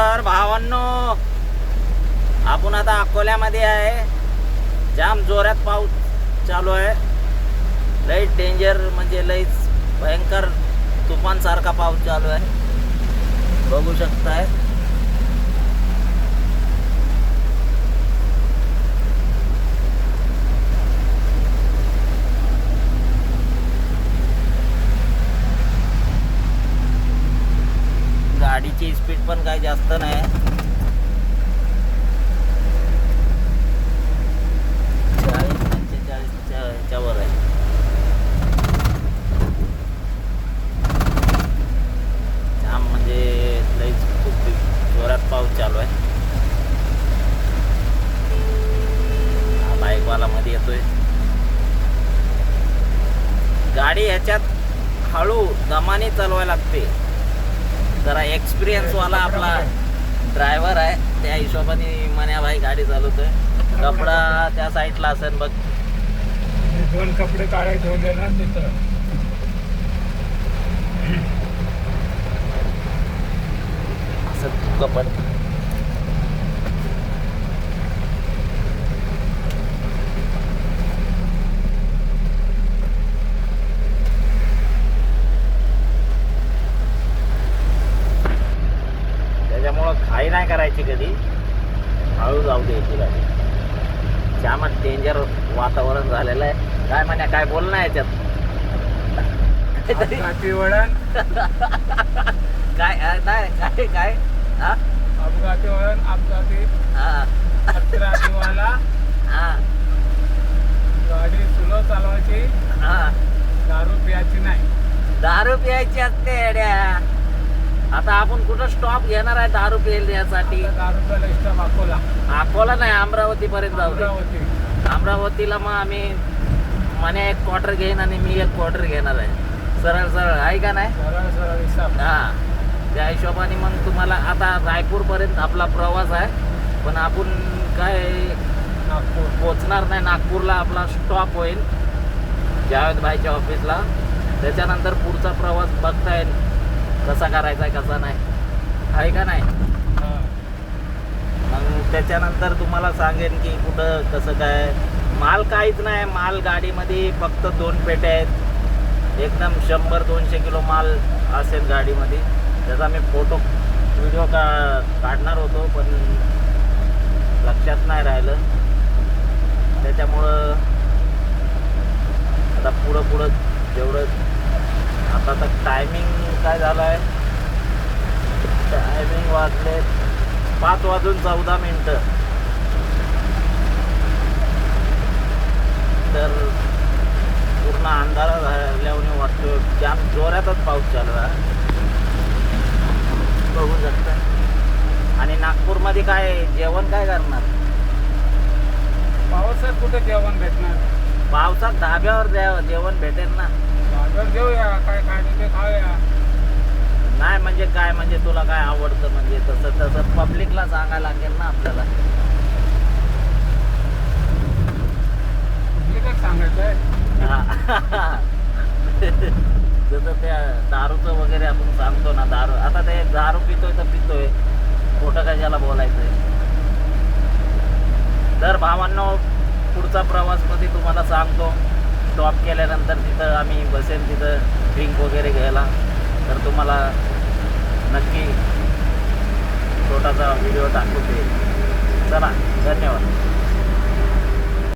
तर भावांनो, आपण आता अकोल्यामध्ये आहे. जाम जोरात पाऊस चालू आहे. लईच डेंजर म्हणजे लईच भयंकर तुफान सारखा पाऊस चालू आहे. बघू शकताय. गाडीची स्पीड पण काही जास्त नाही. 40-45 च्या वर आहे. जाम म्हणजे लईच खूप जोरात पाऊस चालू आहे. हा बाईकवाला मध्ये येतोय. गाडी ह्याच्यात हळू दमाने चालवायला लागते. जरा एक्सपिरियन्स वाला आपला ड्रायव्हर आहे, त्या हिशोबाने मन्या भाई गाडी चालवतोय. कपडा त्या साईडला असेल बघ. दोन कपडे काढायचे ठेवले ना तिथं. असं कपड त्याच्यामुळं घाई नाही करायची कधी. हळू जाऊ द्यायची गाडी. जामच डेंजर वातावरण झालेलं आहे. काय म्हणे काय बोलणं आहे याच्यात. अपघाती वळण काय नाही काय काय हा अपघाती वळण अपघाती हा वाला. हा गाडी स्लो चालवायची, हा दारू प्यायची नाही. दारू प्यायची असते येड्या. आता आपण कुठं स्टॉप घेणार आहे दारू पिण्यासाठी. दारू प्यायला इष्ट अकोला. अकोला नाही, अमरावती पर्यंत जाऊ दे. अमरावती. अमरावतीला मग आम्ही मने एक क्वार्टर घेईन आणि मी एक क्वार्टर घेणार आहे. सरळ सरळ आहे का नाही. सरळ सरळ हिसाब. हा त्या हिशोबाने मग तुम्हाला आता रायपूरपर्यंत आपला प्रवास आहे. पण आपण काय नागपूर पोचणार नाही. नागपूरला आपला स्टॉप होईल जावेद भाईच्या ऑफिसला. त्याच्यानंतर पुढचा प्रवास बघता येईल कसा करायचा आहे कसा नाही, आहे का नाही. हा. मग त्याच्यानंतर तुम्हाला सांगेन की कुठं कसं काय. माल काहीच नाही. माल गाडीमध्ये फक्त 2 पेट्या आहेत. एकदम 100-200 किलो माल असेल गाडीमध्ये. त्याचा मी फोटो व्हिडिओ काढणार होतो पण लक्षात नाही राहिलं. त्याच्यामुळं आता पुढं जेवढं आता तर टायमिंग काय झालं आहे. टायमिंग वाजले 5:14 तर पूर्ण अंधारा झाल्याने वाटतो. जाम जोरातच पाऊस चालू आहे, बघू शकता. आणि नागपूरमध्ये काय जेवण काय करणार. पावसात कुठे जेवण भेटणार. पावसात धाब्यावर जेवण भेटेल ना. भाकर घेऊया, काय खायचं ते खाऊया. नाही म्हणजे काय म्हणजे तुला काय आवडतं म्हणजे तसं पब्लिकला सांगायला लागेल ना आपल्याला. काय सांगायचं आहे. जसं त्या दारूचं वगैरे आपण सांगतो ना. दारू आता ते दारू पितोय तर पितोय, खोटं कशाला बोलायचंय. तर भावांनो, पुढचा प्रवासमध्ये तुम्हाला सांगतो. स्टॉप केल्यानंतर तिथं आम्ही बसेल तिथं ड्रिंक वगैरे घ्यायला. तर तुम्हाला नक्की छोटासा व्हिडिओ टाकून देईल. चला, धन्यवाद.